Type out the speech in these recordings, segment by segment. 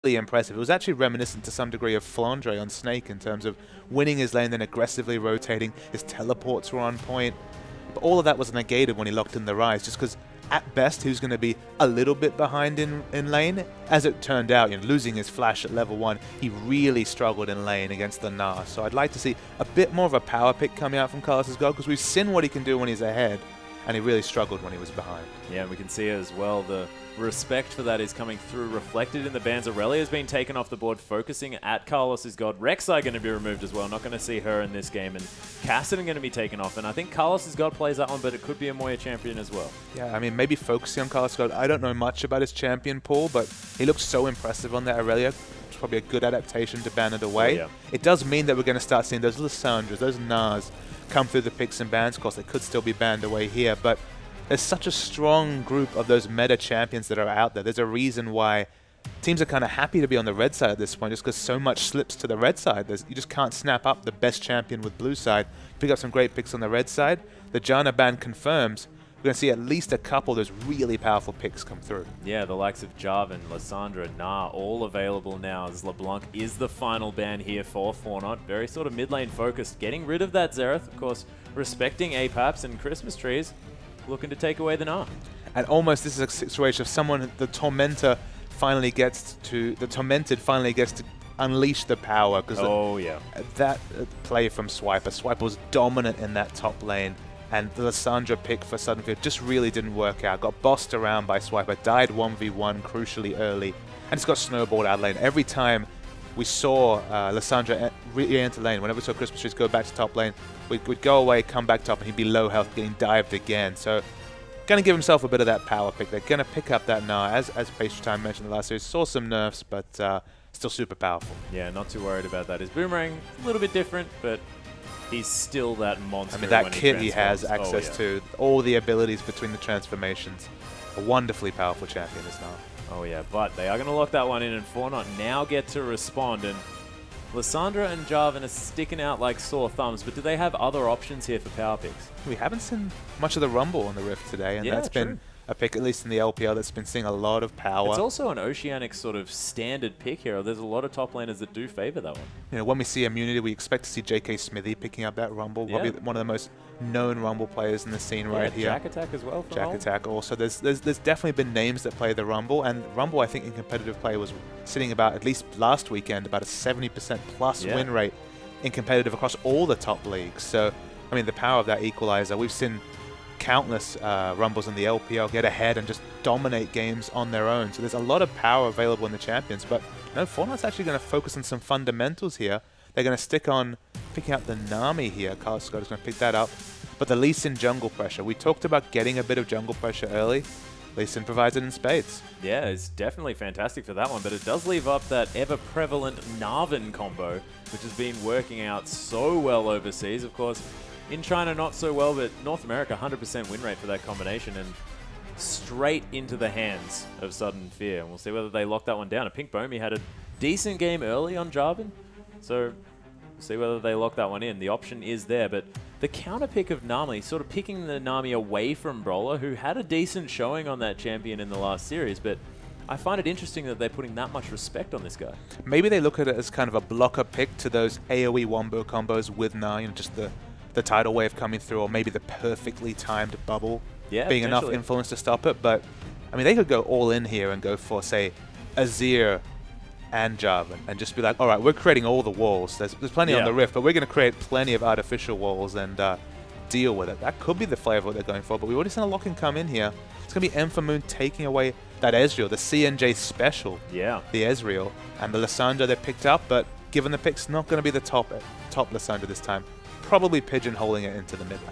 really impressive. It was actually reminiscent to some degree of Flandre on Snake in terms of winning his lane, then aggressively rotating. His teleports were on point. But all of that was negated when he locked in the Rise, just because at best he was going to be a little bit behind in lane. As it turned out, losing his flash at level 1, he really struggled in lane against the Gnar. So I'd like to see a bit more of a power pick coming out from Carlos's God, because we've seen what he can do when he's ahead, and he really struggled when he was behind. Yeah, we can see as well the respect for that is coming through, reflected in the bans. Aurelia has been taken off the board, focusing at Carlos's God. Rek'Sai going to be removed as well. Not going to see her in this game. And Kassadin going to be taken off. And I think Carlos's God plays that one, but it could be a Moya champion as well. Yeah, I mean, maybe focusing on Carlos's God. I don't know much about his champion pool, but he looks so impressive on that Aurelia. It's probably a good adaptation to ban it away. Oh, yeah. It does mean that we're going to start seeing those Lissandras, those Gnars come through the picks and bans. Of course, they could still be banned away here, but there's such a strong group of those meta champions that are out there. There's a reason why teams are kind of happy to be on the red side at this point, just because so much slips to the red side. You just can't snap up the best champion with blue side. Pick up some great picks on the red side. The Janna ban confirms we're going to see at least a couple of those really powerful picks come through. Yeah, the likes of Jarvan, Lissandra, Gnar, all available now as LeBlanc is the final ban here for 4Not. Very sort of mid lane focused, getting rid of that Xerath, of course, respecting APAPs and Christmas trees, looking to take away the Gnar. And almost this is a situation of someone, the Tormented finally gets to unleash the power, because that play from Swiper. Swiper was dominant in that top lane, and the Lissandra pick for Sudden Fear just really didn't work out. Got bossed around by Swiper, died 1v1 crucially early, and just got snowballed out lane. Every time we saw Lissandra re-enter lane, whenever we saw Christmas trees go back to top lane, we'd go away, come back top, and he'd be low health, getting dived again. So, going to give himself a bit of that power pick. They're going to pick up that Gnar, as Pastry Time mentioned in the last series. Saw some nerfs, but still super powerful. Yeah, not too worried about that. His Boomerang, a little bit different, but he's still that monster. I mean, that kit he has access to, all the abilities between the transformations. A wonderfully powerful champion is Gnar. Oh yeah, but they are going to lock that one in, and 4Not now get to respond. And Lissandra and Jarvan are sticking out like sore thumbs, but do they have other options here for power picks? We haven't seen much of the Rumble on the Rift today, and that's been a pick, at least in the LPL, that's been seeing a lot of power. It's also an Oceanic sort of standard pick here. There's a lot of top laners that do favor that one. When we see Immunity, we expect to see JK Smithy picking up that Rumble. Probably one of the most known Rumble players in the scene right here. Jack Attack as well. Jack Attack also. There's definitely been names that play the Rumble, and Rumble, I think, in competitive play was sitting about, at least last weekend, about a 70% plus win rate in competitive across all the top leagues. So, I mean, the power of that equalizer. We've seen countless Rumbles in the LPL get ahead and just dominate games on their own. So there's a lot of power available in the champions. But no, 4Not's actually going to focus on some fundamentals here. They're going to stick on picking up the Nami here. Carlos Scott is going to pick that up. But the Lee Sin jungle pressure. We talked about getting a bit of jungle pressure early. Lee Sin provides it in spades. Yeah, it's definitely fantastic for that one, but it does leave up that ever-prevalent Narvin combo, which has been working out so well overseas. Of course, in China, not so well, but North America, 100% win rate for that combination, and straight into the hands of Sudden Fear. And we'll see whether they lock that one down. A Pink Bomi had a decent game early on Jarvan, so we'll see whether they lock that one in. The option is there, but the counter pick of Nami, sort of picking the Nami away from Brawler, who had a decent showing on that champion in the last series, but I find it interesting that they're putting that much respect on this guy. Maybe they look at it as kind of a blocker pick to those AoE wombo combos with Nami, just the tidal wave coming through, or maybe the perfectly timed bubble being enough influence to stop it. But, I mean, they could go all in here and go for, say, Azir and Jarvan, and just be like, all right, we're creating all the walls. There's plenty on the Rift, but we're going to create plenty of artificial walls and deal with it. That could be the flavor of what they're going for, but we've already seen a lock-in come in here. It's going to be Emphamoon taking away that Ezreal, the CNJ special, the Ezreal, and the Lissandra they picked up, but given the pick's not going to be the top Lissandra this time. Probably pigeonholing it into the mid lane.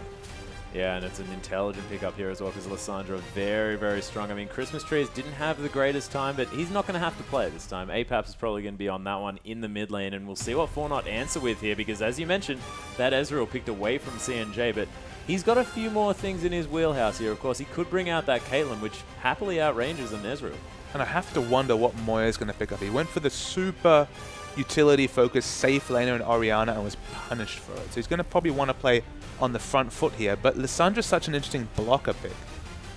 Yeah, and it's an intelligent pickup here as well, because Lissandra very, very strong. I mean, Christmas Trees didn't have the greatest time, but he's not going to have to play this time. APAPs is probably going to be on that one in the mid lane, and we'll see what 4Not answer with here, because as you mentioned, that Ezreal picked away from CNJ, but he's got a few more things in his wheelhouse here. Of course, he could bring out that Caitlyn, which happily outranges an Ezreal. And I have to wonder what Moya is going to pick up. He went for the super utility-focused safe laner in Orianna and was punished for it. So he's going to probably want to play on the front foot here. But Lissandra's such an interesting blocker pick.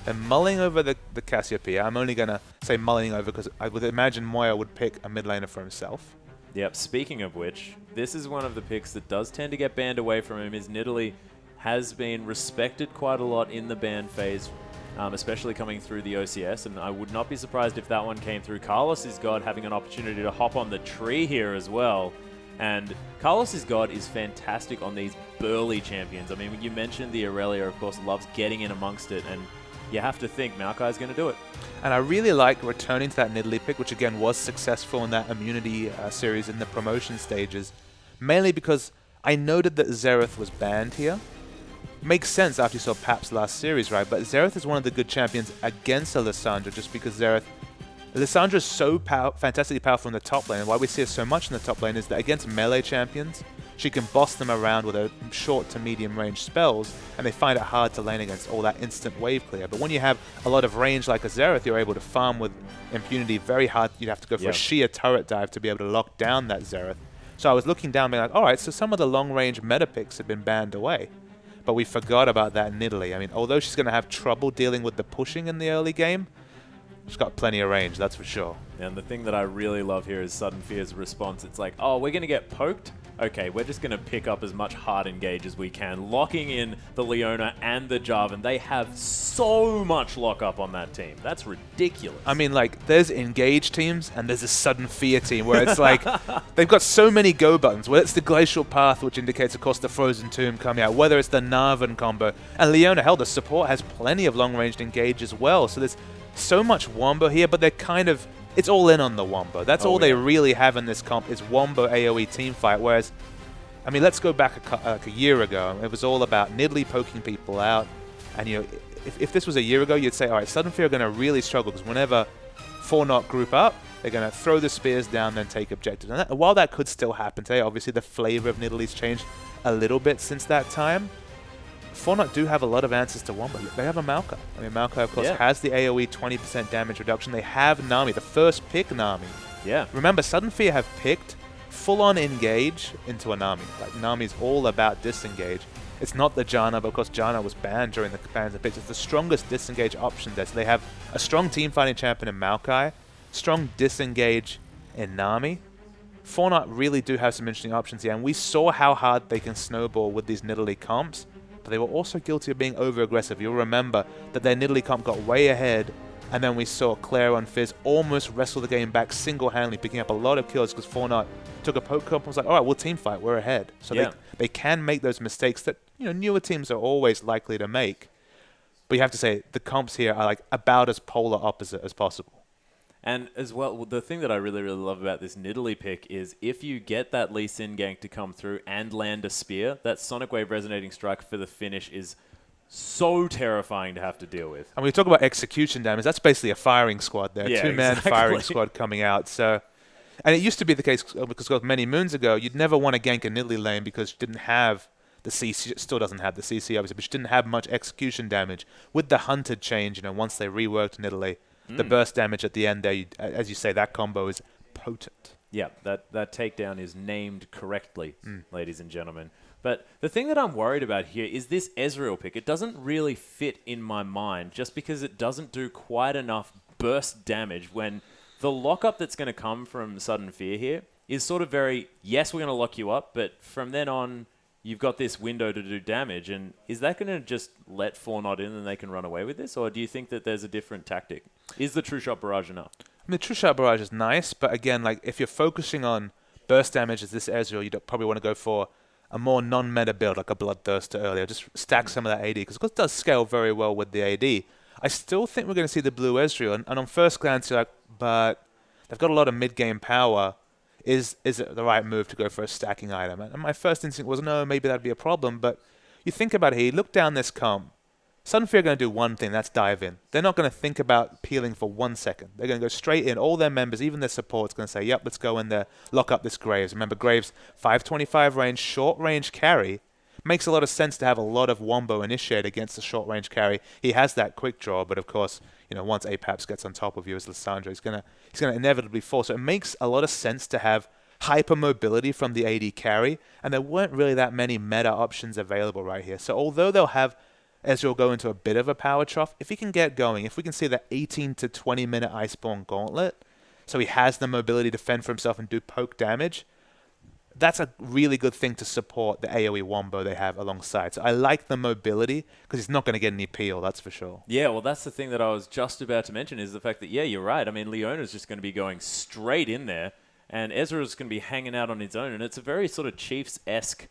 They're mulling over the Cassiopeia. I'm only going to say mulling over because I would imagine Moya would pick a mid laner for himself. Yep, speaking of which, this is one of the picks that does tend to get banned away from him. Is Nidalee has been respected quite a lot in the ban phase, especially coming through the OCS, and I would not be surprised if that one came through. Carlos' God having an opportunity to hop on the tree here as well. And Carlos' God is fantastic on these burly champions. I mean, when you mentioned the Aurelia, of course, loves getting in amongst it, and you have to think Maokai's going to do it. And I really like returning to that Nidalee pick, which again was successful in that immunity series in the promotion stages, mainly because I noted that Xerath was banned here. Makes sense after you saw Pap's last series, right? But Xerath is one of the good champions against Alessandra, just because Alessandra is so fantastically powerful in the top lane, and why we see her so much in the top lane is that against melee champions, she can boss them around with her short to medium range spells, and they find it hard to lane against all that instant wave clear. But when you have a lot of range like a Xerath, you're able to farm with impunity very hard. You'd have to go for a sheer turret dive to be able to lock down that Xerath. So I was looking down being like, alright, so some of the long range meta picks have been banned away. But we forgot about that Nidalee. I mean, although she's going to have trouble dealing with the pushing in the early game, she's got plenty of range, that's for sure. And the thing that I really love here is Sudden Fear's response. It's like, oh, we're going to get poked? Okay, we're just going to pick up as much hard engage as we can, locking in the Leona and the Jarvan. They have so much lockup on that team. That's ridiculous. I mean, like, there's engage teams and there's a Sudden Fear team where it's like, they've got so many go buttons. Whether it's the Glacial Path, which indicates, of course, the Frozen Tomb coming out, whether it's the Narvan combo, and Leona, hell, the support has plenty of long-ranged engage as well. So there's so much Wombo here, but they're kind of, it's all in on the Wombo. That's all they really have in this comp is Wombo AoE team fight. Whereas, I mean, let's go back like a year ago. It was all about Nidalee poking people out. And, you know, if this was a year ago, you'd say, all right, Sudden Fear are going to really struggle because whenever 4Not group up, they're going to throw the spears down, then take objectives. And while that could still happen today, obviously the flavor of Nidalee's changed a little bit since that time. 4Not do have a lot of answers to Wombo. They have a Maokai. I mean, Maokai, of course, has the AoE 20% damage reduction. They have Nami, the first pick Nami. Yeah. Remember, Sudden Fear have picked full-on engage into a Nami. Like, Nami's all about disengage. It's not the Janna, but of course Janna was banned during the bans and picks. It's the strongest disengage option there. So they have a strong team-fighting champion in Maokai, strong disengage in Nami. 4Not really do have some interesting options here, and we saw how hard they can snowball with these Nidalee comps. But they were also guilty of being over-aggressive. You'll remember that their Nidalee comp got way ahead, and then we saw Claire on Fizz almost wrestle the game back single-handedly, picking up a lot of kills because 4Not took a poke comp and was like, all right, we'll team fight, we're ahead. So they can make those mistakes that, you know, newer teams are always likely to make. But you have to say, the comps here are like about as polar opposite as possible. And as well, the thing that I really, really love about this Nidalee pick is if you get that Lee Sin gank to come through and land a spear, that Sonic Wave Resonating Strike for the finish is so terrifying to have to deal with. And when we talk about execution damage, that's basically a firing squad there. Yeah, two-man firing squad coming out. So, and it used to be the case, because many moons ago, you'd never want to gank a Nidalee lane because you didn't have the CC, still doesn't have the CC obviously, but you didn't have much execution damage. With the Hunted change, you know, once they reworked Nidalee, the burst damage at the end there, as you say, that combo is potent. Yeah, that takedown is named correctly, ladies and gentlemen. But the thing that I'm worried about here is this Ezreal pick. It doesn't really fit in my mind just because it doesn't do quite enough burst damage when the lockup that's going to come from Sudden Fear here is sort of very, yes, we're going to lock you up, but from then on, you've got this window to do damage, and is that going to just let 4Not in and they can run away with this, or do you think that there's a different tactic? Is the True Shot Barrage enough? I mean, the True Shot Barrage is nice, but again, like if you're focusing on burst damage as this Ezreal, you'd probably want to go for a more non-meta build, like a Bloodthirster earlier. Just stack some of that AD, because it does scale very well with the AD. I still think we're going to see the blue Ezreal, and on first glance, you're like, but they've got a lot of mid-game power. Is it the right move to go for a stacking item? And my first instinct was, no, maybe that'd be a problem. But you think about it here, look down this comp. Sudden Fear are going to do one thing, that's dive in. They're not going to think about peeling for 1 second. They're going to go straight in. All their members, even their support's going to say, yep, let's go in there, lock up this Graves. Remember, Graves, 525 range, short range carry. Makes a lot of sense to have a lot of Wombo initiate against the short range carry. He has that quick draw, but of course, you know, once Apaps gets on top of you as Lissandra, he's gonna inevitably fall. So it makes a lot of sense to have hyper mobility from the AD carry, and there weren't really that many meta options available right here. So although they'll have Ezreal will go into a bit of a power trough. If he can get going, if we can see that 18 to 20 minute Iceborne Gauntlet, so he has the mobility to fend for himself and do poke damage, that's a really good thing to support the AoE wombo they have alongside. So I like the mobility because he's not going to get any peel, that's for sure. Yeah, well, that's the thing that I was just about to mention is the fact that, yeah, you're right. I mean, Leona's just going to be going straight in there, and Ezreal's going to be hanging out on his own, and it's a very sort of Chiefs-esque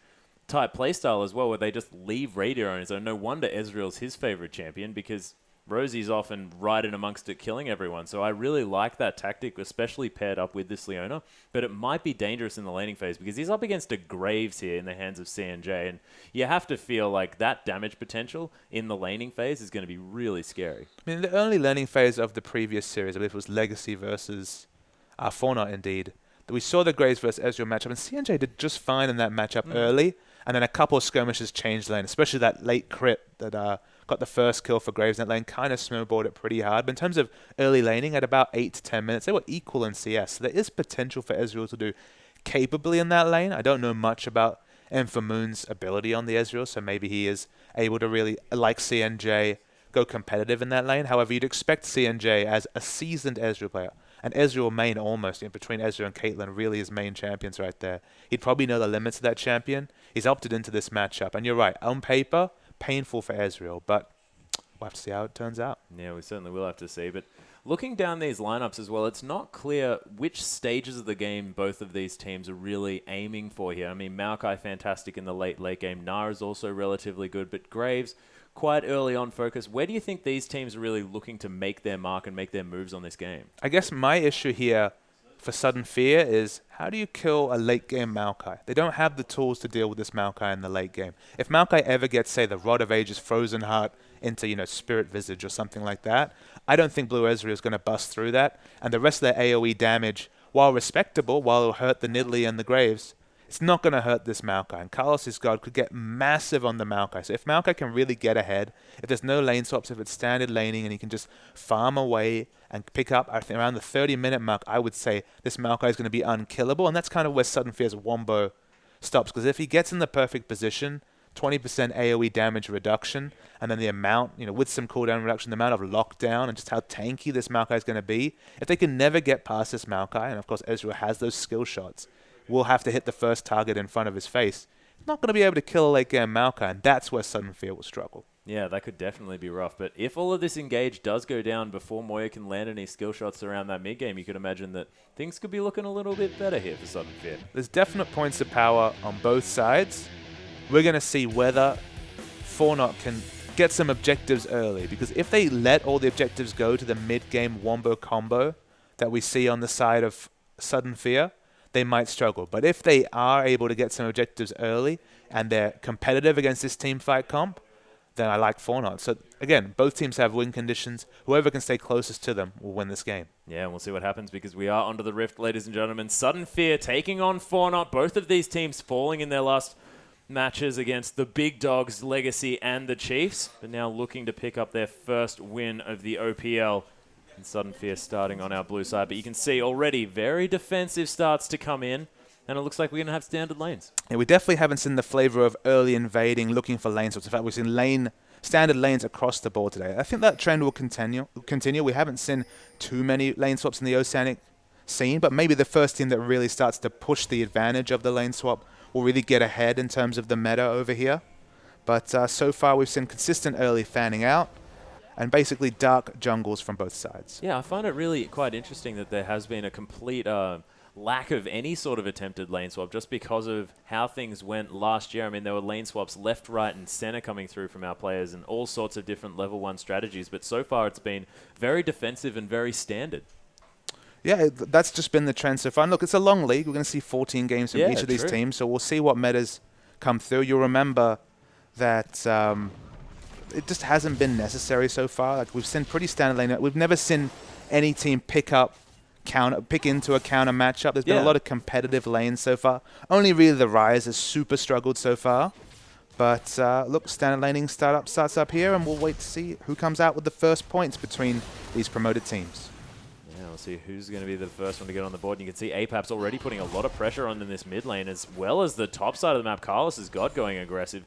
type playstyle as well, where they just leave Radiant on his own. No wonder Ezreal's his favorite champion, because Rosie's often right in amongst it, killing everyone. So I really like that tactic, especially paired up with this Leona. But it might be dangerous in the laning phase because he's up against a Graves here in the hands of CNJ. And you have to feel like that damage potential in the laning phase is going to be really scary. I mean, the only laning phase of the previous series, I believe it was Legacy versus 4Not indeed, that we saw the Graves versus Ezreal matchup. And CNJ did just fine in that matchup early. And then a couple of skirmishes changed lane, especially that late crit that got the first kill for Graves in that lane, kind of snowballed it pretty hard. But in terms of early laning, at about 8 to 10 minutes, they were equal in CS. So there is potential for Ezreal to do capably in that lane. I don't know much about Moon's ability on the Ezreal, so maybe he is able to really, like CNJ, go competitive in that lane. However, you'd expect CNJ as a seasoned Ezreal player. And Ezreal main almost, in between Ezreal and Caitlyn, really is main champions right there. He'd probably know the limits of that champion. He's opted into this matchup. And you're right, on paper, painful for Ezreal, but we'll have to see how it turns out. Yeah, we certainly will have to see. But looking down these lineups as well, it's not clear which stages of the game both of these teams are really aiming for here. I mean, Maokai fantastic in the late game. Nara's also relatively good, but Graves quite early on focus. Where do you think these teams are really looking to make their mark and make their moves on this game? I guess my issue here for Sudden Fear is, how do you kill a late game Maokai? They don't have the tools to deal with this Maokai in the late game. If Maokai ever gets, say, the Rod of Ages Frozen Heart into, Spirit Visage or something like that, I don't think Blue Ezreal is going to bust through that. And the rest of their AoE damage, while respectable, while it'll hurt the Nidalee and the Graves, it's not going to hurt this Maokai. And Carlos' God could get massive on the Maokai. So if Maokai can really get ahead, if there's no lane swaps, if it's standard laning and he can just farm away and pick up, I think around the 30-minute mark, I would say this Maokai is going to be unkillable. And that's kind of where Sudden Fear's wombo stops. Because if he gets in the perfect position, 20% AoE damage reduction, and then the amount, with some cooldown reduction, the amount of lockdown and just how tanky this Maokai is going to be, if they can never get past this Maokai, and of course Ezreal has those skill shots, will have to hit the first target in front of his face. He's not going to be able to kill a late game Maokai, and that's where Sudden Fear will struggle. Yeah, that could definitely be rough. But if all of this engage does go down before Moya can land any skill shots around that mid-game, you could imagine that things could be looking a little bit better here for Sudden Fear. There's definite points of power on both sides. We're going to see whether 4Not can get some objectives early, because if they let all the objectives go to the mid-game wombo combo that we see on the side of Sudden Fear, they might struggle. But if they are able to get some objectives early and they're competitive against this team fight comp, then I like 4Not. So again, both teams have win conditions. Whoever can stay closest to them will win this game. Yeah, and we'll see what happens, because we are onto the Rift, ladies and gentlemen. Sudden Fear taking on 4Not. Both of these teams falling in their last matches against the big dogs, Legacy and the Chiefs, but now looking to pick up their first win of the OPL. And Sudden Fear starting on our blue side, but you can see already very defensive starts to come in, and it looks like we're going to have standard lanes. Yeah, we definitely haven't seen the flavor of early invading, looking for lane swaps. In fact, we've seen standard lanes across the board today. I think that trend will continue. We haven't seen too many lane swaps in the Oceanic scene, but maybe the first team that really starts to push the advantage of the lane swap will really get ahead in terms of the meta over here. But so far, we've seen consistent early fanning out, and basically dark jungles from both sides. Yeah, I find it really quite interesting that there has been a complete lack of any sort of attempted lane swap just because of how things went last year. I mean, there were lane swaps left, right, and center coming through from our players and all sorts of different level 1 strategies. But so far, it's been very defensive and very standard. Yeah, that's just been the trend so far. And look, it's a long league. We're going to see 14 games from each of these teams, so we'll see what metas come through. You'll remember that it just hasn't been necessary so far. Like, we've seen pretty standard lane. We've never seen any team pick into a counter matchup. There's been a lot of competitive lanes so far. Only really the Rise has super struggled so far. But look, standard laning starts up here, and we'll wait to see who comes out with the first points between these promoted teams. Yeah, we'll see who's going to be the first one to get on the board. And you can see Apap's already putting a lot of pressure on in this mid lane, as well as the top side of the map. Carlos has got going aggressive.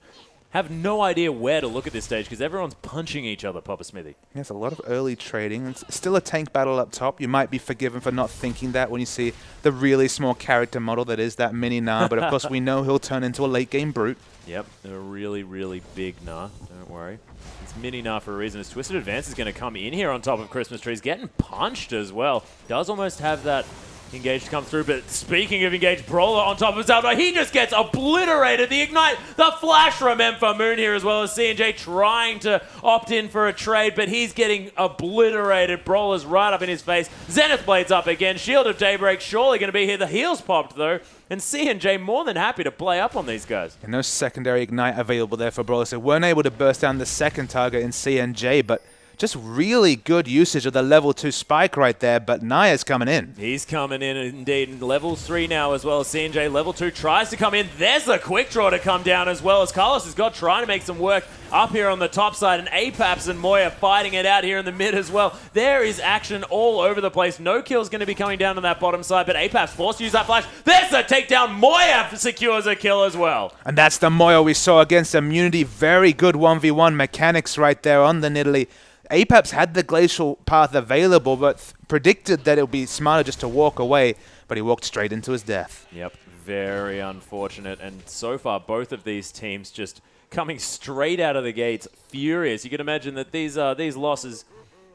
have no idea where to look at this stage because everyone's punching each other, Papa Smithy. Yes, a lot of early trading. It's still a tank battle up top. You might be forgiven for not thinking that when you see the really small character model that is that mini Nah, but of course we know he'll turn into a late game brute. Yep, a really, really big Nah, don't worry. It's mini Nah for a reason. His Twisted Advance is going to come in here on top of Christmas Trees, getting punched as well. Does almost have that engaged come through, but speaking of engaged, Brawler on top of Zelda, he just gets obliterated. The Ignite, the flash from Moon here, as well as C&J trying to opt in for a trade, but he's getting obliterated. Brawler's right up in his face. Zenith Blade's up again. Shield of Daybreak surely going to be here. The heels popped though, and C&J more than happy to play up on these guys. And no secondary Ignite available there for Brawler, so weren't able to burst down the second target in C&J, but just really good usage of the level 2 spike right there, but Naya's coming in. He's coming in indeed. Level 3 now as well as C&J. Level 2 tries to come in. There's a quick draw to come down as well as Carlos has got trying to make some work up here on the top side, and Apaps and Moya fighting it out here in the mid as well. There is action all over the place. No kill's going to be coming down on that bottom side, but Apaps forced to use that flash. There's a takedown. Moya secures a kill as well. And that's the Moya we saw against Immunity. Very good 1v1 mechanics right there on the Nidalee. Apex had the glacial path available, but predicted that it would be smarter just to walk away, but he walked straight into his death. Yep, very unfortunate. And so far, both of these teams just coming straight out of the gates furious. You can imagine that these losses,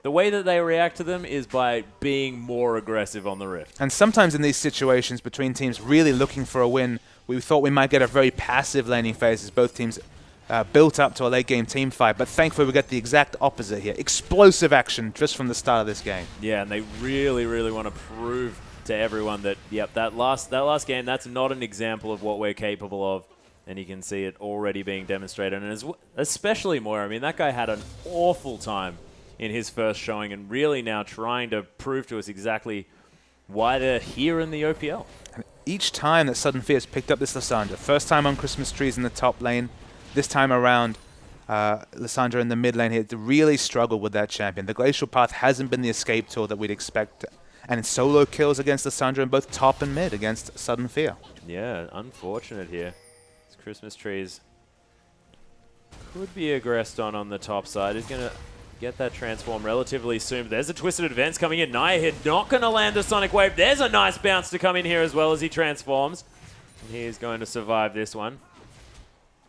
the way that they react to them is by being more aggressive on the Rift. And sometimes in these situations between teams really looking for a win, we thought we might get a very passive laning phase as both teams built up to a late-game team fight, but thankfully we get the exact opposite here. Explosive action just from the start of this game. Yeah, and they really, really want to prove to everyone that, yep, that last game, that's not an example of what we're capable of, and you can see it already being demonstrated. And especially Moira, I mean, that guy had an awful time in his first showing and really now trying to prove to us exactly why they're here in the OPL. And each time that Sudden Fear has picked up this Lissandra, first time on Christmas Trees in the top lane, this time around, Lissandra in the mid lane here really struggled with that champion. The Glacial Path hasn't been the escape tool that we'd expect. And solo kills against Lissandra in both top and mid against Sudden Fear. Yeah, unfortunate here. This Christmas Trees could be aggressed on the top side. He's going to get that transform relatively soon. But there's a Twisted Advance coming in. Naya here not going to land the Sonic Wave. There's a nice bounce to come in here as well as he transforms. And he is going to survive this one.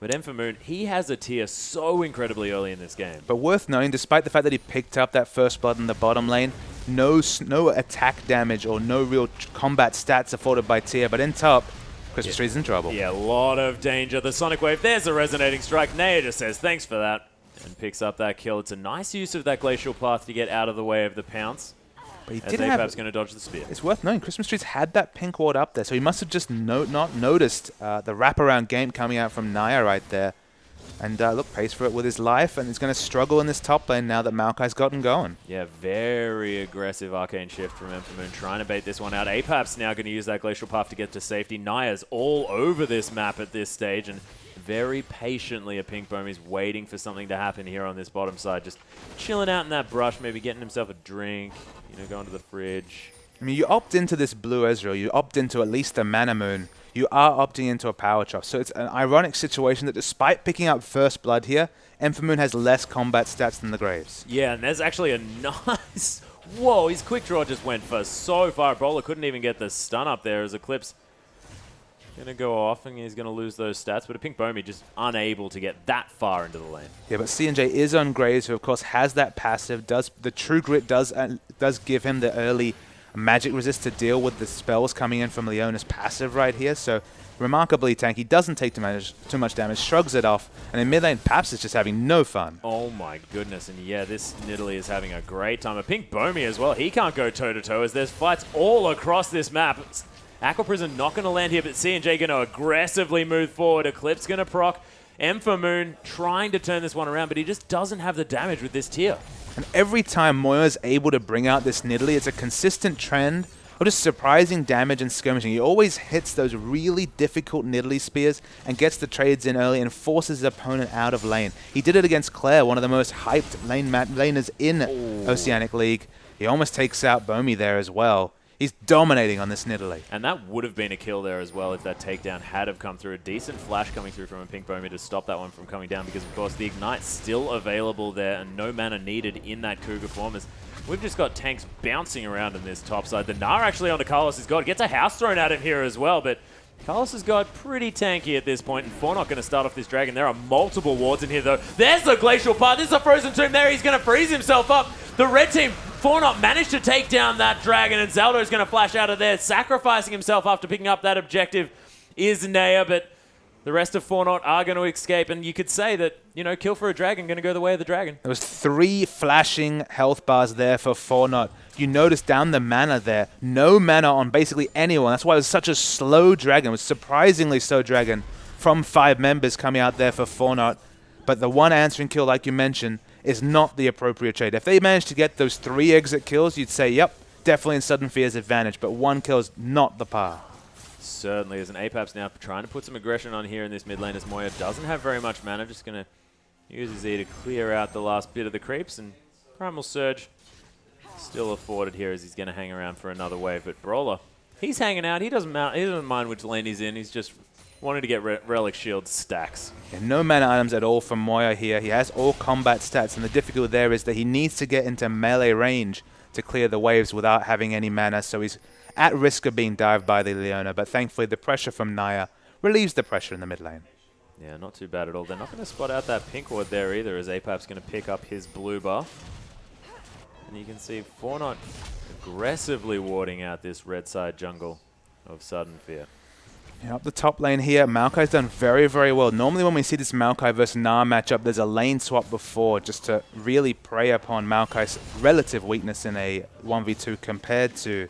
But Moon, he has a tier so incredibly early in this game. But worth noting, despite the fact that he picked up that first blood in the bottom lane, no attack damage or no real combat stats afforded by tier. But in top, Christmas Tree's in trouble. Yeah, a lot of danger. The Sonic Wave, there's a Resonating Strike. Naya just says, thanks for that, and picks up that kill. It's a nice use of that Glacial Path to get out of the way of the pounce. But he as did Apap's going to dodge the spear. It's worth noting, Christmas Trees had that pink ward up there, so he must have just not noticed the wraparound game coming out from Naya right there. And look, pays for it with his life, and he's going to struggle in this top lane now that Maokai's gotten going. Yeah, very aggressive Arcane Shift from Moon, trying to bait this one out. Apap's now going to use that Glacial Path to get to safety. Naya's all over this map at this stage, and very patiently a Pink Bomie's waiting for something to happen here on this bottom side. Just chilling out in that brush, maybe getting himself a drink, going to the fridge. I mean, you opt into this blue Ezreal, you opt into at least the Mana Moon. You are opting into a power chop. So it's an ironic situation that despite picking up first blood here, Moon has less combat stats than the Graves. Yeah, and there's actually a nice... Whoa, his quick draw just went for so far. Brawler couldn't even get the stun up there as Eclipse going to go off and he's going to lose those stats. But a Pink Bomie just unable to get that far into the lane. Yeah, but C&J is on Graves, who of course has that passive. The True Grit does give him the early magic resist to deal with the spells coming in from Leona's passive right here. So remarkably tanky, doesn't take too much damage, shrugs it off, and in mid lane, Paps is just having no fun. Oh my goodness, and yeah, this Nidalee is having a great time. A Pink Bomie as well, he can't go toe-to-toe as there's fights all across this map. Aqua Prison not going to land here, but C&J going to aggressively move forward. Eclipse going to proc. Moon trying to turn this one around, but he just doesn't have the damage with this tier. And every time Moya's able to bring out this Nidalee, it's a consistent trend of just surprising damage and skirmishing. He always hits those really difficult Nidalee spears and gets the trades in early and forces his opponent out of lane. He did it against Claire, one of the most hyped laners in Oceanic League. He almost takes out Bomie there as well. He's dominating on this Nidalee. And that would have been a kill there as well if that takedown had have come through. A decent flash coming through from a Pink Bomi to stop that one from coming down because, of course, the Ignite's still available there and no mana needed in that Cougar form. As we've just got tanks bouncing around in this top side. The Gnar actually onto Carlos' God. Gets a house thrown at him here as well, but Carlos' God pretty tanky at this point, and 4Not going to start off this dragon. There are multiple wards in here, though. There's the Glacial Path. There's a Frozen Tomb there. He's going to freeze himself up. The red team, 4Not managed to take down that dragon, and Zaldo's going to flash out of there. Sacrificing himself after picking up that objective is Naya, but the rest of 4Not are going to escape, and you could say that, you know, kill for a dragon going to go the way of the dragon. There was 3 flashing health bars there for 4Not. You notice down the mana there, no mana on basically anyone. That's why it was such a slow dragon. It was surprisingly slow dragon from 5 members coming out there for 4Not. But the one answering kill, like you mentioned, is not the appropriate trade. If they managed to get those 3 exit kills, you'd say, yep, definitely in Sudden Fear's advantage. But 1 kill is not the par. Certainly is. An Apex now trying to put some aggression on here in this mid lane as Moya doesn't have very much mana. Just going to use his E to clear out the last bit of the creeps, and Primal Surge still afforded here as he's going to hang around for another wave. But Brawler, he's hanging out. He doesn't mind which lane he's in. He's just wanting to get Relic Shield stacks. Yeah, no mana items at all from Moya here. He has all combat stats, and the difficulty there is that he needs to get into melee range to clear the waves without having any mana, so he's at risk of being dived by the Leona, but thankfully the pressure from Naya relieves the pressure in the mid lane. Yeah, not too bad at all. They're not going to spot out that pink ward there either, as Apap's going to pick up his blue buff. And you can see 4Not aggressively warding out this red side jungle of Sudden Fear. Yeah, up the top lane here, Maokai's done very, very well. Normally when we see this Maokai versus Gnar matchup, there's a lane swap before just to really prey upon Maokai's relative weakness in a 1v2 compared to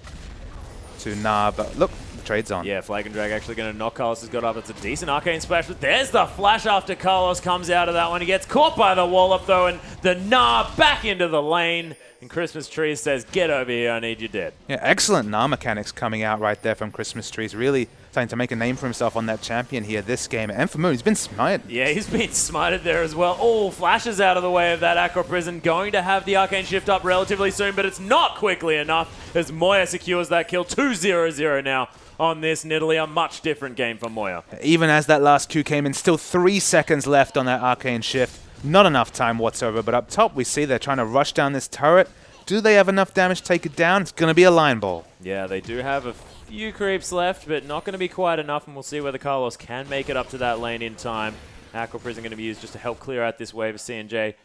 Gnar. But look, the trade's on. Yeah, Flag and Drag actually going to knock Carlos' God up. It's a decent arcane splash, but there's the flash after Carlos comes out of that one. He gets caught by the wall up though, and the Gnar back into the lane. And Christmas Trees says, get over here, I need you dead. Yeah, excellent Gnar mechanics coming out right there from Christmas Trees. Really starting to make a name for himself on that champion here this game. And for Moon, he's been smited. Yeah, he's been smited there as well. Oh, flashes out of the way of that Aqua Prison. Going to have the Arcane Shift up relatively soon, but it's not quickly enough as Moya secures that kill. 2-0-0 now on this Nidalee. A much different game for Moya. Even as that last Q came in, still 3 seconds left on that Arcane Shift. Not enough time whatsoever, but up top we see they're trying to rush down this turret. Do they have enough damage to take it down? It's going to be a line ball. Yeah, they do have a few creeps left, but not going to be quite enough, and we'll see whether Carlos can make it up to that lane in time. Aqua Prison going to be used just to help clear out this wave of C&J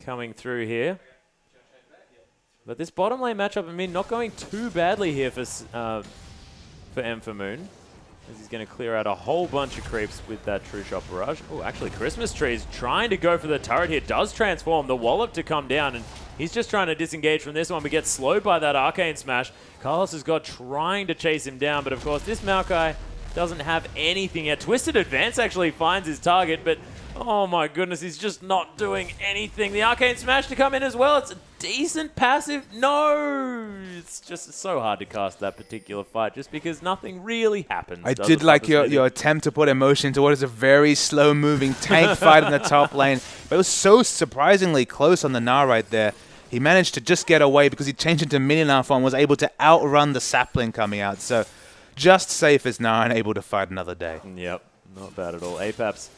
coming through here. But this bottom lane matchup, I mean, not going too badly here for Moon, as he's going to clear out a whole bunch of creeps with that True Shot Barrage. Oh, actually, Christmas Tree's trying to go for the turret here. Does transform the Wallop to come down, and he's just trying to disengage from this one, but gets slowed by that Arcane Smash. Carlos has got trying to chase him down, but of course, this Maokai doesn't have anything yet. Twisted Advance actually finds his target, but oh my goodness, he's just not doing anything. The Arcane Smash to come in as well. It's a decent passive. No! It's just so hard to cast that particular fight just because nothing really happens. I did like your attempt to put emotion into what is a very slow-moving tank fight in the top lane. But it was so surprisingly close on the Gnar right there. He managed to just get away because he changed into mini Gnar form, was able to outrun the sapling coming out. So just safe as Gnar and able to fight another day. Yep, not bad at all. Apap's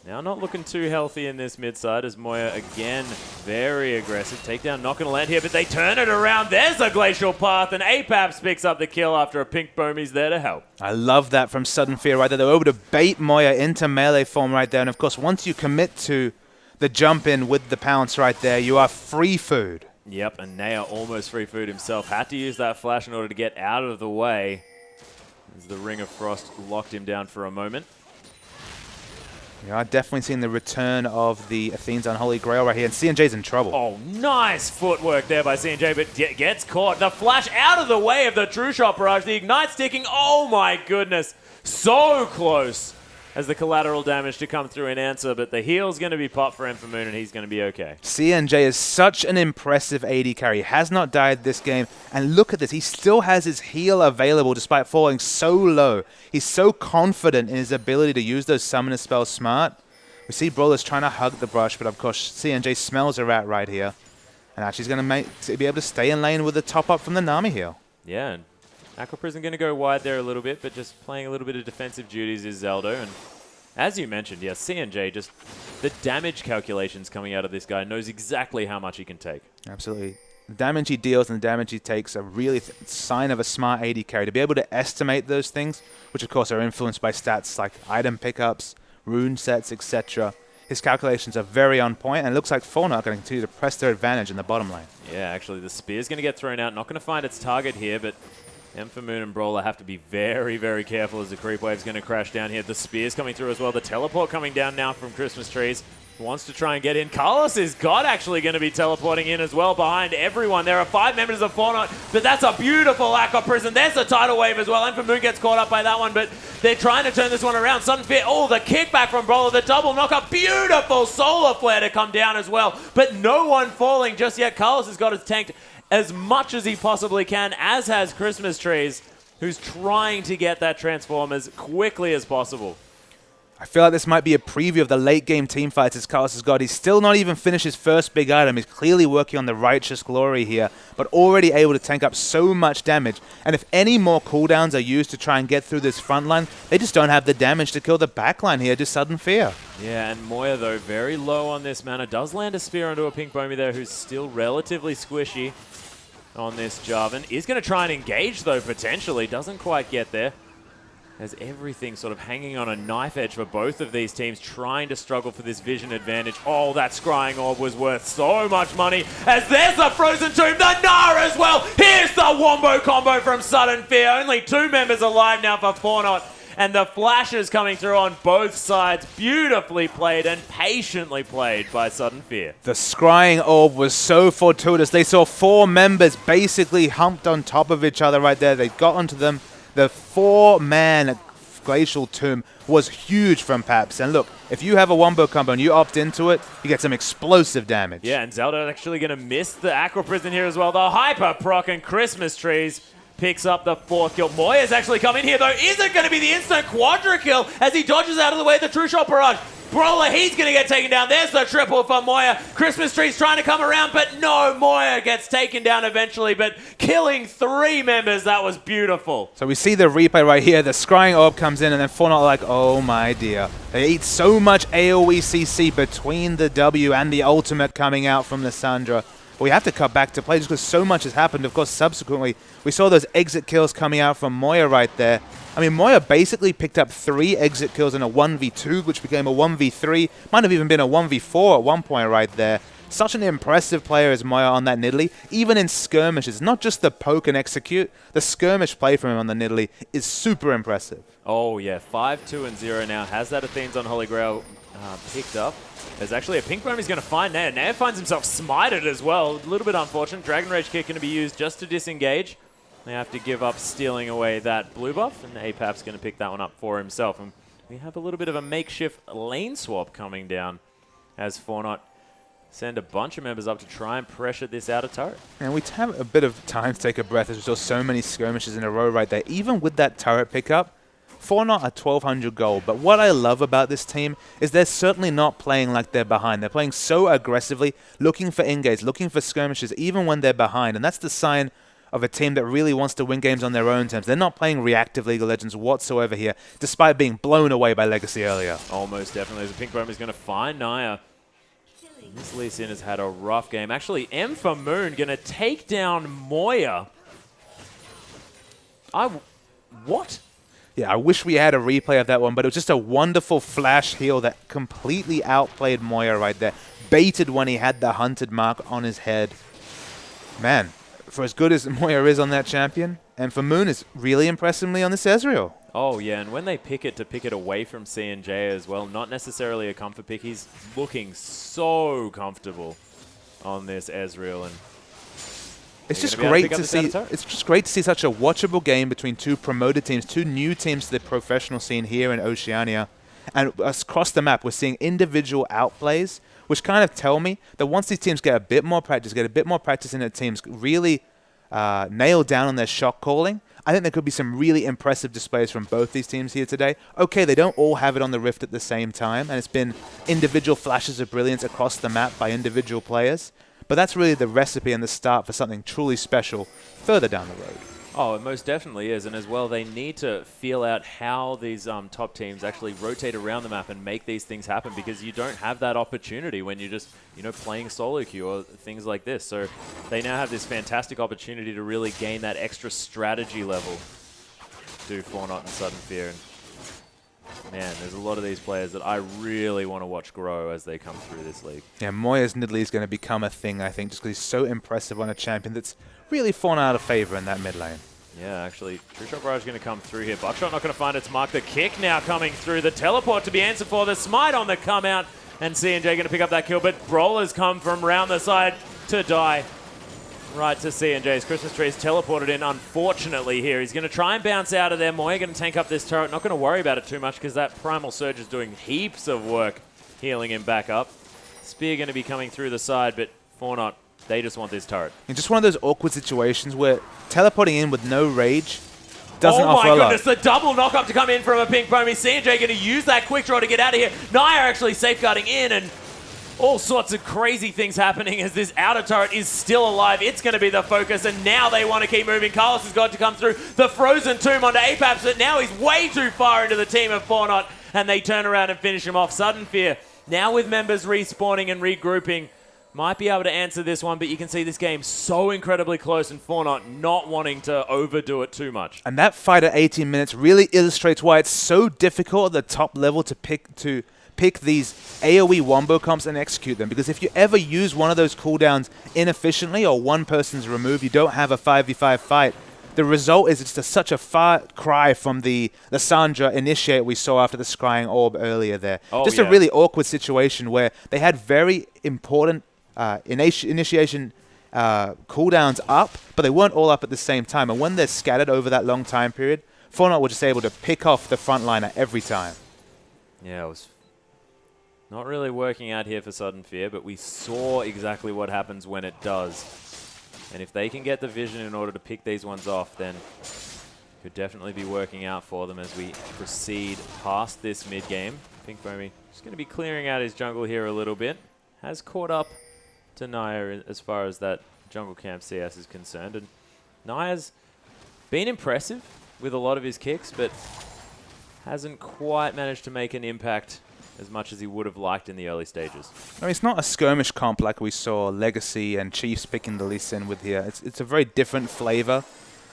now not looking too healthy in this mid side as Moya again very aggressive. Takedown not going to land here, but they turn it around. There's a Glacial Path, and Apaps picks up the kill after a Pink Bomi's there to help. I love that from Sudden Fear right there. They were able to bait Moya into melee form right there. And of course, once you commit to the jump in with the pounce right there, you are free food. Yep, and Naya almost free food himself. Had to use that flash in order to get out of the way as the Ring of Frost locked him down for a moment. Yeah, I've definitely seen the return of the Athene's Unholy Grail right here, and C&J's in trouble. Oh, nice footwork there by C&J, but gets caught. The flash out of the way of the True Shot Barrage. The Ignite sticking. Oh my goodness. So close as the collateral damage to come through and answer, but the heal's going to be popped for Moon, and he's going to be okay. C&J is such an impressive AD carry. He has not died this game, and look at this. He still has his heal available despite falling so low. He's so confident in his ability to use those summoner spells smart. We see Brawler's trying to hug the brush, but of course C&J smells a rat right here. And actually he's going to be able to stay in lane with the top up from the Nami heal. Yeah, and Aqua Prison going to go wide there a little bit, but just playing a little bit of defensive duties is Zeldo. And as you mentioned, yes, CNJ, just the damage calculations coming out of this guy, knows exactly how much he can take. Absolutely. The damage he deals and the damage he takes are really sign of a smart AD carry. To be able to estimate those things, which of course are influenced by stats like item pickups, rune sets, etc. His calculations are very on point, and it looks like 4Not are going to continue to press their advantage in the bottom lane. Yeah, actually, the spear's going to get thrown out. Not going to find its target here, but Moon and Brawler have to be very, very careful as the creep wave's going to crash down here. The spear's coming through as well. The teleport coming down now from Christmas Trees. Wants to try and get in. Carlos is actually going to be teleporting in as well behind everyone. There are 5 members of 4Not, but that's a beautiful Aqua Prison. There's a tidal wave as well. Moon gets caught up by that one, but they're trying to turn this one around. Sudden Fear, the kickback from Brawler, the double knock-up. Beautiful Solar Flare to come down as well, but no one falling just yet. Carlos has got his tanked as much as he possibly can, as has Christmas Trees, who's trying to get that transform as quickly as possible. I feel like this might be a preview of the late game team fights as Carlos has got. He's still not even finished his first big item. He's clearly working on the Righteous Glory here, but already able to tank up so much damage. And if any more cooldowns are used to try and get through this front line, they just don't have the damage to kill the back line here, just Sudden Fear. Yeah, and Moya, though, very low on this mana. Does land a spear onto a Pink Bomie there, who's still relatively squishy on this Jarvan. Is going to try and engage, though, potentially. Doesn't quite get there. There's everything sort of hanging on a knife edge for both of these teams, trying to struggle for this vision advantage. Oh, that Scrying Orb was worth so much money, as there's the Frozen Tomb, the Nara as well. Here's the Wombo combo from Sudden Fear. Only 2 members alive now for 4Not, and the flashes coming through on both sides. Beautifully played and patiently played by Sudden Fear. The Scrying Orb was so fortuitous. They saw 4 members basically humped on top of each other right there. They got onto them. The 4-man Glacial Tomb was huge from Paps. And look, if you have a Wombo combo and you opt into it, you get some explosive damage. Yeah, and Zelda actually going to miss the Aqua Prison here as well. The Hyper Proc and Christmas Trees picks up the 4th kill. Moya's actually come in here, though. Is it going to be the instant quadra kill as he dodges out of the way of the True Shot Barrage? Brawler, he's going to get taken down. There's the triple for Moya. Christmas Tree's trying to come around, but no, Moya gets taken down eventually, but killing 3 members, that was beautiful. So we see the replay right here. The Scrying Orb comes in, and then 4Not are like, oh my dear. They eat so much AoE CC between the W and the ultimate coming out from Lissandra. But we have to cut back to play just because so much has happened. Of course, subsequently, we saw those exit kills coming out from Moya right there. I mean, Moya basically picked up 3 exit kills in a 1v2, which became a 1v3. Might have even been a 1v4 at one point right there. Such an impressive player as Moya on that Nidalee, even in skirmishes. Not just the poke and execute, the skirmish play from him on the Nidalee is super impressive. Oh yeah, 5-2-0 now. Has that Athene's on Holy Grail picked up. There's actually a Pink Bomb he's going to find Nair. Nair finds himself smited as well. A little bit unfortunate. Dragon Rage kick going to be used just to disengage. They have to give up stealing away that blue buff, and Apap's going to pick that one up for himself. And we have a little bit of a makeshift lane swap coming down as 4Not send a bunch of members up to try and pressure this outer turret. And we have a bit of time to take a breath as we saw so many skirmishes in a row right there. Even with that turret pickup, 4Not are 1,200 gold. But what I love about this team is they're certainly not playing like they're behind. They're playing so aggressively, looking for engages, looking for skirmishes, even when they're behind. And that's the sign of a team that really wants to win games on their own terms. They're not playing reactive League of Legends whatsoever here, despite being blown away by Legacy earlier. Almost definitely. As a Pink Bomb is going to find Naya. This Lee Sin has had a rough game. Actually, Moon going to take down Moya. What? Yeah, I wish we had a replay of that one, but it was just a wonderful flash heal that completely outplayed Moya right there. Baited when he had the hunted mark on his head. Man, for as good as Moya is on that champion, Moon is really impressively on this Ezreal. Oh, yeah, and when they pick it away from C&J as well, not necessarily a comfort pick. He's looking so comfortable on this Ezreal, and it's just great to see. It's just great to see such a watchable game between 2 promoted teams, 2 new teams to the professional scene here in Oceania, and across the map we're seeing individual outplays, which kind of tell me that once these teams get a bit more practice, in their teams, really nail down on their shot calling, I think there could be some really impressive displays from both these teams here today. Okay, they don't all have it on the Rift at the same time, and it's been individual flashes of brilliance across the map by individual players. But that's really the recipe and the start for something truly special further down the road. Oh, it most definitely is. And as well, they need to feel out how these top teams actually rotate around the map and make these things happen, because you don't have that opportunity when you're just, playing solo queue or things like this. So they now have this fantastic opportunity to really gain that extra strategy level. Do 4Not and Sudden Fear. And man, there's a lot of these players that I really want to watch grow as they come through this league. Yeah, Moya's Nidalee is going to become a thing, I think, just because he's so impressive on a champion that's really fallen out of favor in that mid lane. Yeah, actually, True Shot Barrage going to come through here. Buckshot not going to find its mark. The kick now coming through. The teleport to be answered for. The smite on the come out. And CNJ going to pick up that kill. But Brawler's come from round the side to die. Right to CNJ's. Christmas Tree is teleported in, unfortunately, here. He's going to try and bounce out of there. Moya going to tank up this turret. Not going to worry about it too much because that Primal Surge is doing heaps of work healing him back up. Spear going to be coming through the side, but 4Not, they just want this turret. And just one of those awkward situations where teleporting in with no rage doesn't offer a lot. Oh my goodness, the double knock-up to come in from a Pink Pony. CNJ going to use that quick draw to get out of here. Naya actually safeguarding in, and all sorts of crazy things happening as this outer turret is still alive. It's going to be the focus, and now they want to keep moving. Carlos has got to come through the Frozen Tomb onto Apex, but now he's way too far into the team of 4Not, and they turn around and finish him off. Sudden Fear, now with members respawning and regrouping, might be able to answer this one, but you can see this game so incredibly close, and 4Not not wanting to overdo it too much. And that fight at 18 minutes really illustrates why it's so difficult at the top level to pick these AoE wombo comps and execute them. Because if you ever use one of those cooldowns inefficiently or one person's removed, you don't have a 5v5 fight. The result is it's such a far cry from the Sandra initiate we saw after the Scrying Orb earlier there. Just a really awkward situation where they had very important initiation cooldowns up, but they weren't all up at the same time. And when they're scattered over that long time period, 4Not were just able to pick off the frontliner every time. Yeah, it was not really working out here for Sudden Fear, but we saw exactly what happens when it does. And if they can get the vision in order to pick these ones off, then it could definitely be working out for them as we proceed past this mid-game. Pink Foamy just going to be clearing out his jungle here a little bit. Has caught up to Naya as far as that jungle camp CS is concerned. And Naya's been impressive with a lot of his kicks, but hasn't quite managed to make an impact as much as he would have liked in the early stages. I mean, it's not a skirmish comp like we saw Legacy and Chiefs picking the Lee Sin with here. It's a very different flavor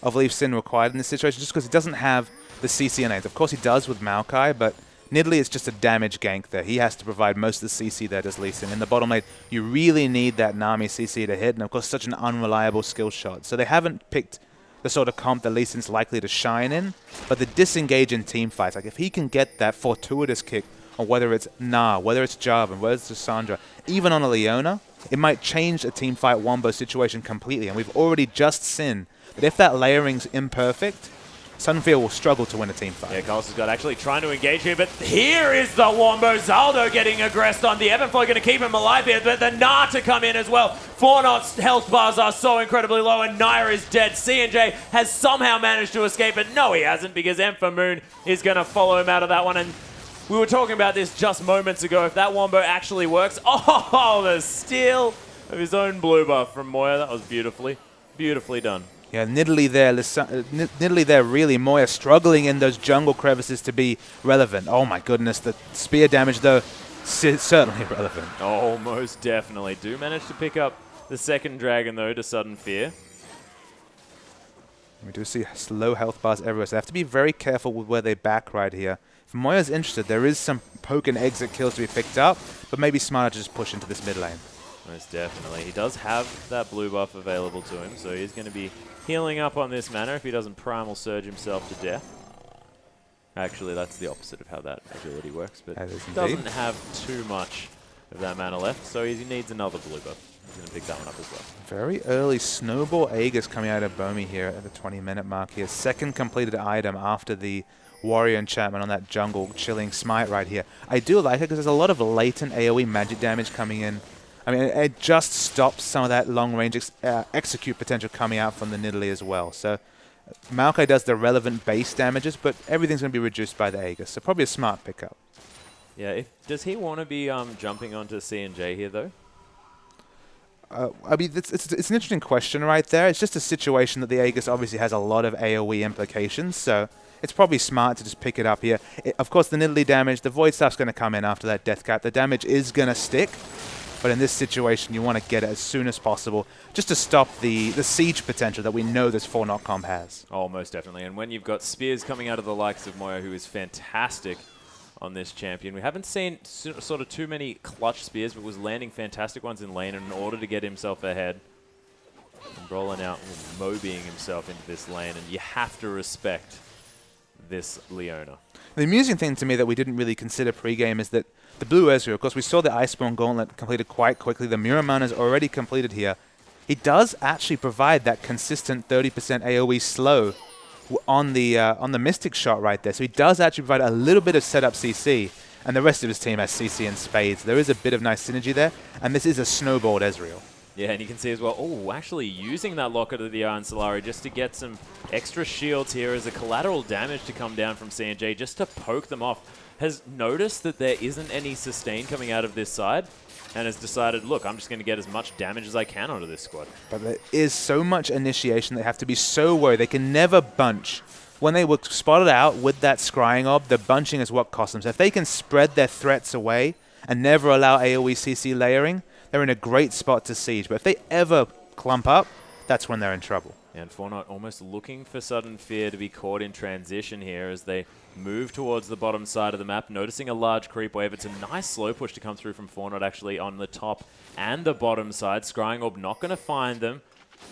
of Lee Sin required in this situation, just because he doesn't have the CC innate. Of course he does with Maokai, but Nidalee is just a damage gank there. He has to provide most of the CC there, does Lee Sin. In the bottom lane, you really need that Nami CC to hit, and of course such an unreliable skill shot. So they haven't picked the sort of comp that Lee Sin's likely to shine in, but the disengage in team fights, like if he can get that fortuitous kick, or whether it's Na, whether it's Jarvan, whether it's Sandra, even on a Leona, it might change a team fight wombo situation completely. And we've already just seen that if that layering's imperfect, Sunfield will struggle to win a team fight. Yeah, Carlos has got actually trying to engage here, but here is the wombo. Zaldo getting aggressed on. The Evanflow going to keep him alive here, but the Na to come in as well. 4Not's health bars are so incredibly low, and Naya is dead. CNJ has somehow managed to escape, but no, he hasn't, because Moon is going to follow him out of that one. And we were talking about this just moments ago. If that wombo actually works, oh, the steal of his own blue buff from Moya. That was beautifully done. Yeah, Nidalee there, really. Moya struggling in those jungle crevices to be relevant. Oh my goodness, the spear damage though, certainly relevant. Oh, most definitely. Do manage to pick up the second dragon though to Sudden Fear. We do see low health bars everywhere, so they have to be very careful with where they back right here. If Moya's interested, there is some poke and exit kills to be picked up, but maybe smarter to just push into this mid lane. Most definitely. He does have that blue buff available to him, so he's going to be healing up on this mana if he doesn't Primal Surge himself to death. Actually, that's the opposite of how that ability works, but he doesn't have too much of that mana left, so he needs another blue buff. He's going to pick that one up as well. Very early Snowball Aegis coming out of Bomi here at the 20-minute mark here. Second completed item after the Warrior enchantment on that jungle chilling smite right here. I do like it because there's a lot of latent AoE magic damage coming in. I mean, it just stops some of that long-range execute potential coming out from the Nidalee as well. So Maokai does the relevant base damages, but everything's going to be reduced by the Aegis. So probably a smart pickup. Yeah, does he want to be jumping onto CNJ here, though? I mean, it's an interesting question right there. It's just a situation that the Aegis obviously has a lot of AoE implications, so it's probably smart to just pick it up here. Of course, the Nidalee damage, the Void Staff's going to come in after that Death Cap. The damage is going to stick, but in this situation, you want to get it as soon as possible just to stop the siege potential that we know this 4-Not comp has. Oh, most definitely. And when you've got spears coming out of the likes of Moya, who is fantastic on this champion. We haven't seen sort of too many clutch spears, but was landing fantastic ones in lane in order to get himself ahead. And rolling out, Mobying himself into this lane, and you have to respect this Leona. The amusing thing to me that we didn't really consider pre-game is that the blue Ezreal, of course, we saw the Iceborne Gauntlet completed quite quickly. The Mirror Mana is already completed here. He does actually provide that consistent 30% AoE slow on the Mystic shot right there. So he does actually provide a little bit of setup CC, and the rest of his team has CC and spades. There is a bit of nice synergy there, and this is a snowballed Ezreal. Yeah, and you can see as well, oh, actually using that Locket of the Iron Solari just to get some extra shields here as a collateral damage to come down from C&J, just to poke them off. Has noticed that there isn't any sustain coming out of this side, and has decided, look, I'm just going to get as much damage as I can onto this squad. But there is so much initiation, they have to be so worried. They can never bunch. When they were spotted out with that scrying orb, the bunching is what cost them. So if they can spread their threats away and never allow AoE CC layering, they're in a great spot to siege. But if they ever clump up, that's when they're in trouble. And 4Not almost looking for Sudden Fear to be caught in transition here as they move towards the bottom side of the map, noticing a large creep wave. It's a nice slow push to come through from 4Not actually on the top and the bottom side. Scrying Orb not going to find them,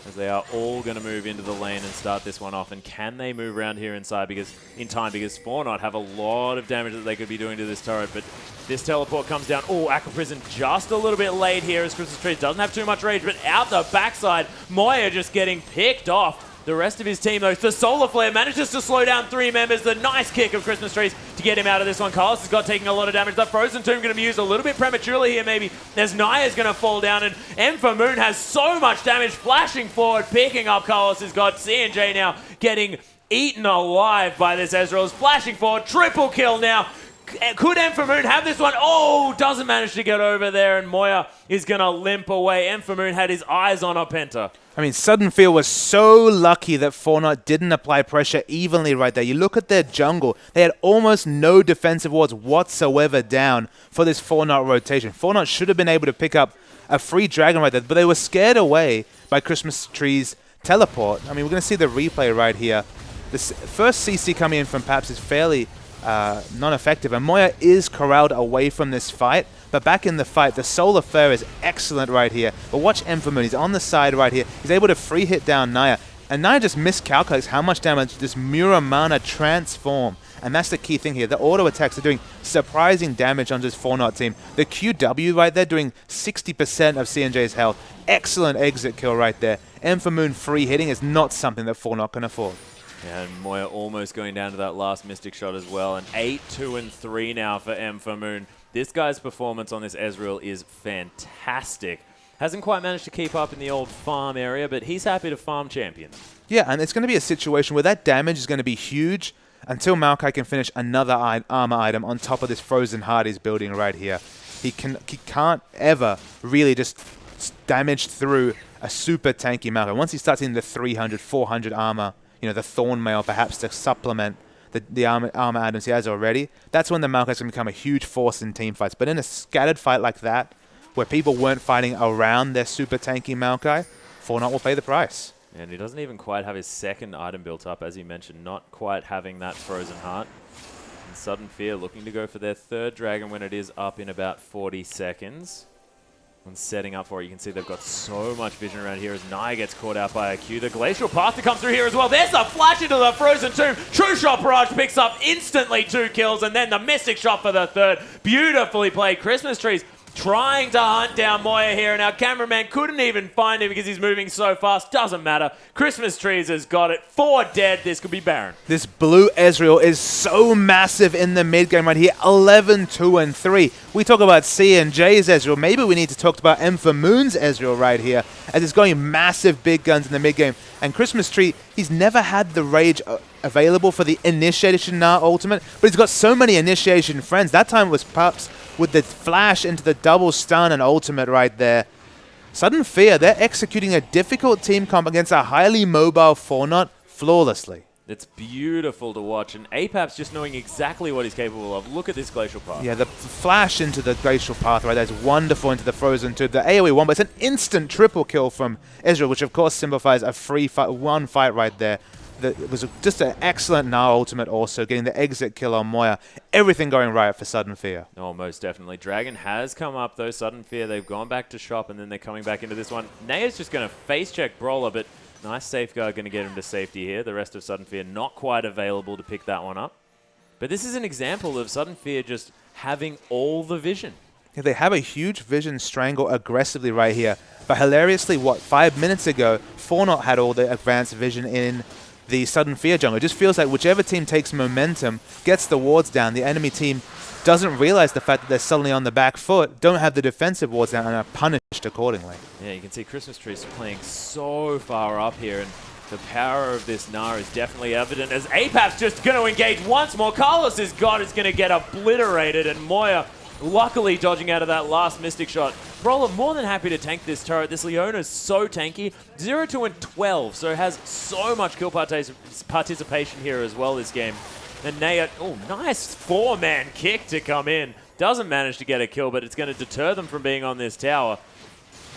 as they are all going to move into the lane and start this one off. And can they move around here inside in time? Because 4Not have a lot of damage that they could be doing to this turret, but this teleport comes down. Oh, Aqua Prison just a little bit late here as Christmas Trees doesn't have too much rage, but out the backside, Moya just getting picked off. The rest of his team, though, the Solar Flare manages to slow down 3 members. The nice kick of Christmas Trees to get him out of this one. Carlos has got taking a lot of damage. The Frozen Tomb going to be used a little bit prematurely here, maybe, as Naya's going to fall down. And Empha Moon has so much damage, flashing forward, picking up Carlos. Has got C&J now getting eaten alive by this Ezreal. Flashing forward, triple kill now. Could Empha Moon have this one? Oh, doesn't manage to get over there, and Moya is going to limp away. Empha Moon had his eyes on a Penta. I mean, Sudden Fear was so lucky that 4Not didn't apply pressure evenly right there. You look at their jungle, they had almost no defensive wards whatsoever down for this 4Not rotation. 4Not should have been able to pick up a free dragon right there, but they were scared away by Christmas Tree's teleport. I mean, we're going to see the replay right here. This first CC coming in from Paps is fairly non-effective, and Moya is corralled away from this fight. But back in the fight, the Solar Flare is excellent right here. But watch Empha Moon, he's on the side right here. He's able to free hit down Naya. And Naya just miscalculates how much damage this Mirror Mana transform. And that's the key thing here. The auto attacks are doing surprising damage on this 4Not team. The QW right there doing 60% of C&J's health. Excellent exit kill right there. Empha Moon free hitting is not something that 4Not can afford. Yeah, and Moya almost going down to that last Mystic shot as well. And 8-2-3 now for Empha Moon. This guy's performance on this Ezreal is fantastic. Hasn't quite managed to keep up in the old farm area, but he's happy to farm champions. Yeah, and it's going to be a situation where that damage is going to be huge until Maokai can finish another armor item on top of this Frozen Heart he's building right here. He can't ever really just damage through a super tanky Maokai. Once he starts in the 300, 400 armor, you know, the Thorn Mail perhaps to supplement the armor items he has already, that's when the Maokai's going to become a huge force in team fights. But in a scattered fight like that, where people weren't fighting around their super tanky Maokai, 4Not will pay the price. And he doesn't even quite have his second item built up, as you mentioned, not quite having that Frozen Heart. And Sudden Fear looking to go for their third dragon when it is up in about 40 seconds. When setting up for it, you can see they've got so much vision around here as Naya gets caught out by a Q. The Glacial Path to come through here as well. There's a flash into the Frozen Tomb. True Shot Barrage picks up instantly 2 kills, and then the Mystic Shot for the third. Beautifully played. Christmas Trees trying to hunt down Moya here, and our cameraman couldn't even find him because he's moving so fast. Doesn't matter. Christmas Trees has got it. 4 dead. This could be Baron. This blue Ezreal is so massive in the mid game right here. 11-2-3. We talk about C&J's Ezreal. Maybe we need to talk about Empha Moon's Ezreal right here, as it's going massive big guns in the mid game. And Christmas Tree, he's never had the rage available for the Initiation Nah ultimate, but he's got so many Initiation friends. That time was Pups with the flash into the double stun and ultimate right there. Sudden Fear, they're executing a difficult team comp against a highly mobile 4Not flawlessly. It's beautiful to watch, and Apap's just knowing exactly what he's capable of. Look at this Glacial Path. Yeah, the flash into the Glacial Path right there is wonderful into the Frozen Tube. The AoE one, but it's an instant triple kill from Ezreal, which of course simplifies a free fight, one fight right there. It was just an excellent Gnar ultimate also, getting the exit kill on Moya. Everything going right for Sudden Fear. Oh, most definitely. Dragon has come up, though. Sudden Fear, they've gone back to shop, and then they're coming back into this one. Naya's just going to face-check Brawler, but nice safeguard going to get him to safety here. The rest of Sudden Fear not quite available to pick that one up. But this is an example of Sudden Fear just having all the vision. Yeah, they have a huge vision strangle aggressively right here. But hilariously, 5 minutes ago, 4Not had all the advanced vision in the Sudden Fear jungle. It just feels like whichever team takes momentum, gets the wards down, the enemy team doesn't realize the fact that they're suddenly on the back foot, don't have the defensive wards down, and are punished accordingly. Yeah, you can see Christmas Tree's playing so far up here, and the power of this Gnar is definitely evident as Apap's just going to engage once more. Carlos's God is going to get obliterated, and Moya luckily dodging out of that last Mystic shot. Brawler more than happy to tank this turret. This Leona is so tanky. 0-2 and 12, so has so much kill participation here as well this game. And Naya, oh, nice 4-man kick to come in. Doesn't manage to get a kill, but it's going to deter them from being on this tower.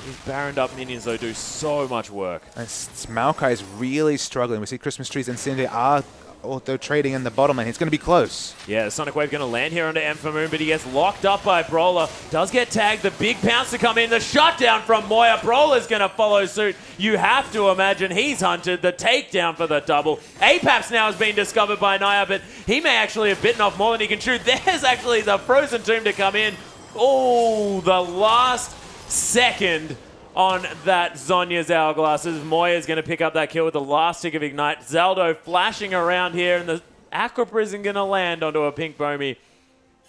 These Baroned up minions, though, do so much work. And Maokai is really struggling. We see Christmas Trees and Cindy are auto trading in the bottom lane. He's going to be close. Yeah, the Sonic Wave going to land here onto Amphamoon, but he gets locked up by Brawler. Does get tagged. The big pounce to come in. The shutdown from Moya. Brawler's going to follow suit. You have to imagine he's hunted. The takedown for the double. Apaps now has been discovered by Naya, but he may actually have bitten off more than he can chew. There's actually the Frozen Tomb to come in. Oh, the last second on that Zhonya's Hourglass as Moya is going to pick up that kill with the last tick of Ignite. Zaldo flashing around here, and the Aqua Prison going to land onto a pink Bomi.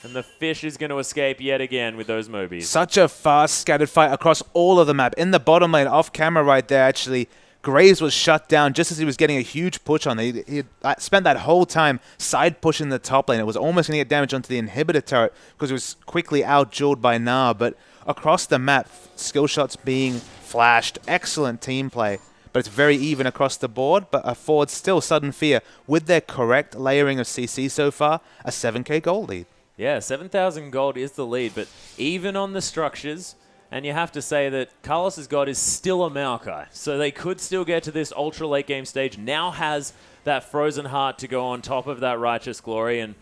And the fish is going to escape yet again with those Mobies. Such a fast, scattered fight across all of the map. In the bottom lane, off camera right there, actually, Graves was shut down just as he was getting a huge push on it. He spent that whole time side pushing the top lane. It was almost going to get damage onto the inhibitor turret because it was quickly out-jeweled by Gnar, but across the map, skill shots being flashed, excellent team play, but it's very even across the board, but affords still Sudden Fear, with their correct layering of CC so far, a 7k gold lead. Yeah, 7,000 gold is the lead, but even on the structures, and you have to say that Carlos's God is still a Maokai, so they could still get to this ultra late game stage, now has that Frozen Heart to go on top of that Righteous Glory, and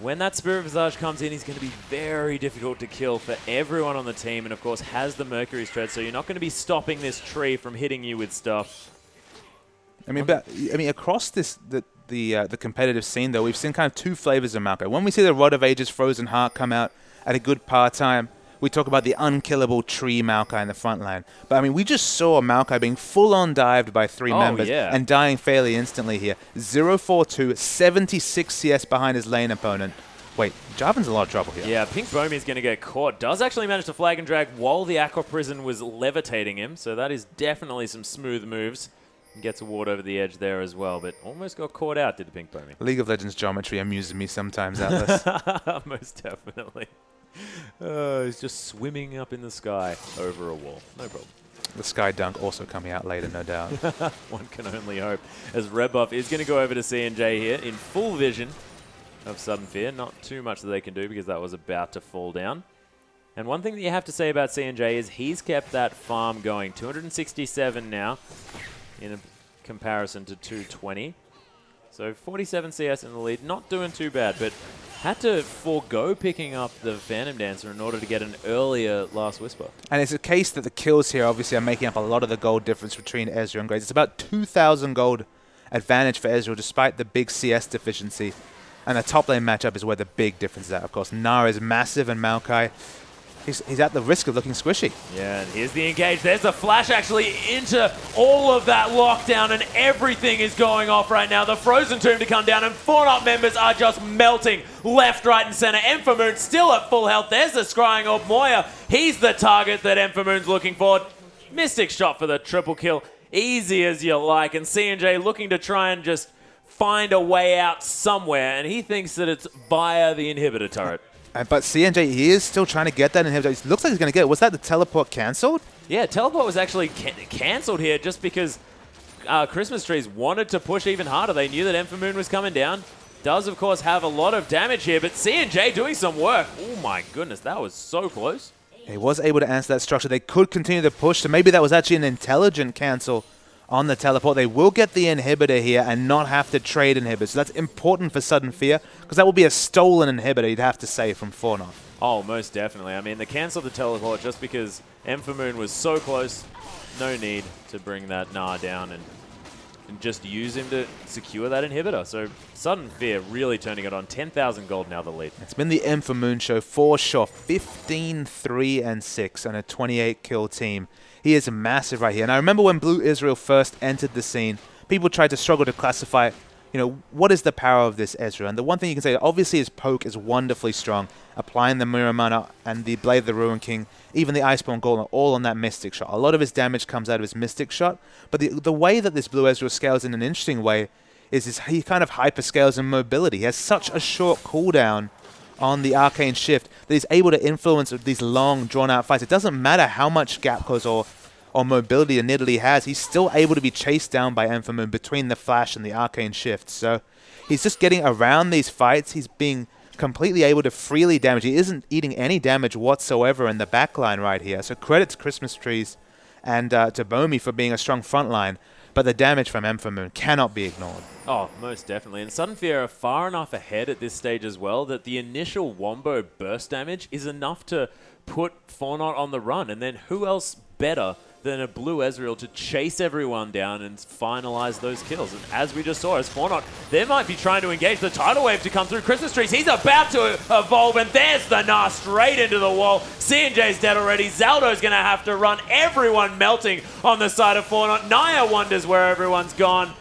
when that Spirit Visage comes in, he's going to be very difficult to kill for everyone on the team, and of course has the Mercury Tread, so you're not going to be stopping this tree from hitting you with stuff. I mean, across this the competitive scene, though, we've seen kind of two flavors of Maokai. When we see the Rod of Ages Frozen Heart come out at a good par time, we talk about the unkillable tree Maokai in the front line. But, I mean, we just saw Maokai being full-on dived by three members and dying fairly instantly here. 0-4-2, 76 CS behind his lane opponent. Wait, Jarvan's in a lot of trouble here. Yeah, Pink Bomi is going to get caught. Does actually manage to flag and drag while the Aqua Prison was levitating him, so that is definitely some smooth moves. Gets a ward over the edge there as well, but almost got caught out, did the Pink Bomi. League of Legends geometry amuses me sometimes, Atlas. Most definitely. He's just swimming up in the sky over a wall. No problem. The Sky Dunk also coming out later, no doubt. One can only hope. As Red Buff is going to go over to C&J here in full vision of Sudden Fear. Not too much that they can do because that was about to fall down. And one thing that you have to say about C&J is he's kept that farm going. 267 now in a comparison to 220. So 47 CS in the lead. Not doing too bad, but had to forego picking up the Phantom Dancer in order to get an earlier Last Whisper. And it's a case that the kills here obviously are making up a lot of the gold difference between Ezreal and Graves. It's about 2,000 gold advantage for Ezreal despite the big CS deficiency. And the top lane matchup is where the big difference is at. Of course, Gnar is massive and Maokai, he's at the risk of looking squishy. Yeah, and here's the engage. There's a flash actually into all of that lockdown, and everything is going off right now. The Frozen Tomb to come down, and 4Not members are just melting left, right, and center. Amphamoon still at full health. There's the Scrying Orb. Moya, he's the target that Amphamoon's looking for. Mystic shot for the triple kill. Easy as you like, and C&J looking to try and just find a way out somewhere, and he thinks that it's via the inhibitor turret. But C&J, he is still trying to get that inhibitor. It looks like he's going to get it. Was that the teleport cancelled? Yeah, teleport was actually cancelled here just because Christmas Trees wanted to push even harder. They knew that Moon was coming down. Does, of course, have a lot of damage here, but C&J doing some work. Oh, my goodness, that was so close. He was able to answer that structure. They could continue to push, so maybe that was actually an intelligent cancel on the teleport. They will get the inhibitor here and not have to trade inhibitors. So that's important for Sudden Fear, because that will be a stolen inhibitor, you'd have to say, from 4Not. Oh, most definitely. I mean, they canceled the teleport just because Moon was so close. No need to bring that Nah down and just use him to secure that inhibitor. So Sudden Fear really turning it on. 10,000 gold now the lead. It's been the Moon show for sure. 15-3-6 and a 28-kill team. He is massive right here. And I remember when Blue Israel first entered the scene, people tried to struggle to classify, what is the power of this Ezreal? And the one thing you can say, obviously his poke is wonderfully strong. Applying the Mirror Mana and the Blade of the Ruin King, even the Iceborne Golem, all on that Mystic Shot. A lot of his damage comes out of his Mystic Shot. But the way that this Blue Ezreal scales in an interesting way is he kind of hyperscales in mobility. He has such a short cooldown on the Arcane Shift that he's able to influence these long, drawn-out fights. It doesn't matter how much gap close or mobility and Nidalee has, he's still able to be chased down by Moon between the Flash and the Arcane Shift. So he's just getting around these fights. He's being completely able to freely damage. He isn't eating any damage whatsoever in the backline right here. So credit to Christmas Trees and to Bomi for being a strong front line. But the damage from Moon cannot be ignored. Oh, most definitely. And Sudden Fear are far enough ahead at this stage as well that the initial Wombo burst damage is enough to put 4Not on the run. And then who else better than a Blue Ezreal to chase everyone down and finalize those kills? And as we just saw, as 4Not, they might be trying to engage the Tidal Wave to come through Christmas Trees. He's about to evolve, and there's the Nah straight into the wall. C&J's dead already. Zaldo's going to have to run. Everyone melting on the side of 4Not. Naya wonders where everyone's gone.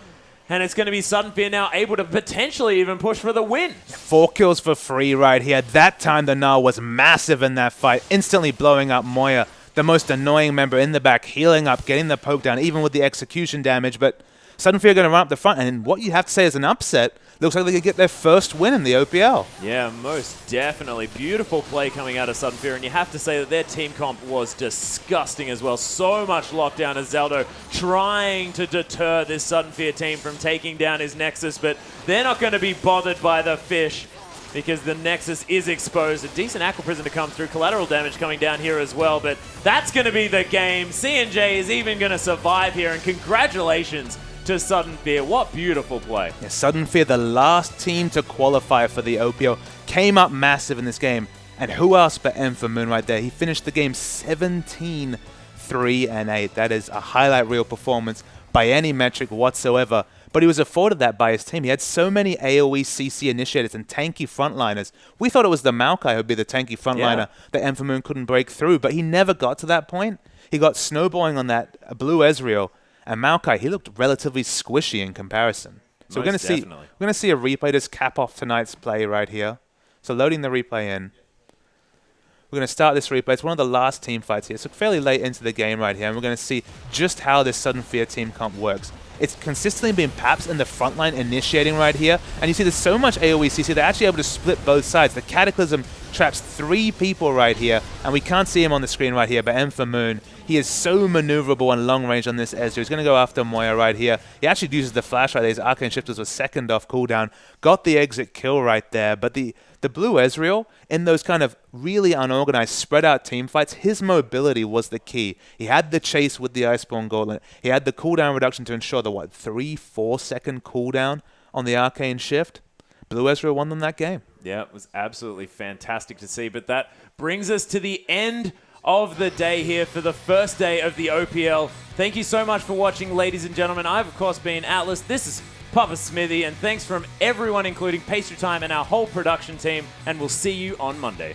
And it's going to be Sudden Fear now able to potentially even push for the win. 4 kills for free right here. That time the Nah was massive in that fight, instantly blowing up Moya, the most annoying member in the back, healing up, getting the poke down, even with the execution damage. But Sudden Fear going to run up the front, and what you have to say is an upset. Looks like they could get their first win in the OPL. Yeah, most definitely. Beautiful play coming out of Sudden Fear, and you have to say that their team comp was disgusting as well. So much lockdown as Zaldo trying to deter this Sudden Fear team from taking down his Nexus, but they're not going to be bothered by the fish because the Nexus is exposed. A decent Aqua Prison to come through. Collateral damage coming down here as well, but that's going to be the game. C&J is even going to survive here, and congratulations to Sudden Fear. What beautiful play. Yeah, Sudden Fear, the last team to qualify for the OPL, came up massive in this game. And who else but Moon right there? He finished the game 17-3-8. That is a highlight reel performance by any metric whatsoever. But he was afforded that by his team. He had so many AoE CC initiators and tanky frontliners. We thought it was the Maokai who would be the tanky frontliner that Moon couldn't break through, but he never got to that point. He got snowballing on that Blue Ezreal. And Maokai, he looked relatively squishy in comparison. So we're going to see a replay just cap off tonight's play right here. So loading the replay in. We're going to start this replay. It's one of the last team fights here. So fairly late into the game right here. And we're going to see just how this Sudden Fear team comp works. It's consistently been Paps in the front line initiating right here. And you see there's so much AoE CC, they're actually able to split both sides. The Cataclysm traps 3 people right here. And we can't see him on the screen right here, but Moon, he is so maneuverable and long range on this Ezreal. He's going to go after Moya right here. He actually uses the flash right there. His Arcane Shifters was second off cooldown. Got the exit kill right there. But the Blue Ezreal, in those kind of really unorganized, spread out team fights, his mobility was the key. He had the chase with the Iceborne Gauntlet. He had the cooldown reduction to ensure the, 3-4 second cooldown on the Arcane Shift. Blue Ezreal won them that game. Yeah, it was absolutely fantastic to see. But that brings us to the end of the day here for the first day of the OPL. Thank you so much for watching, ladies and gentlemen. I've, of course, been Atlas. This is Papa Smithy, and thanks from everyone, including Pastry Time and our whole production team, and we'll see you on Monday.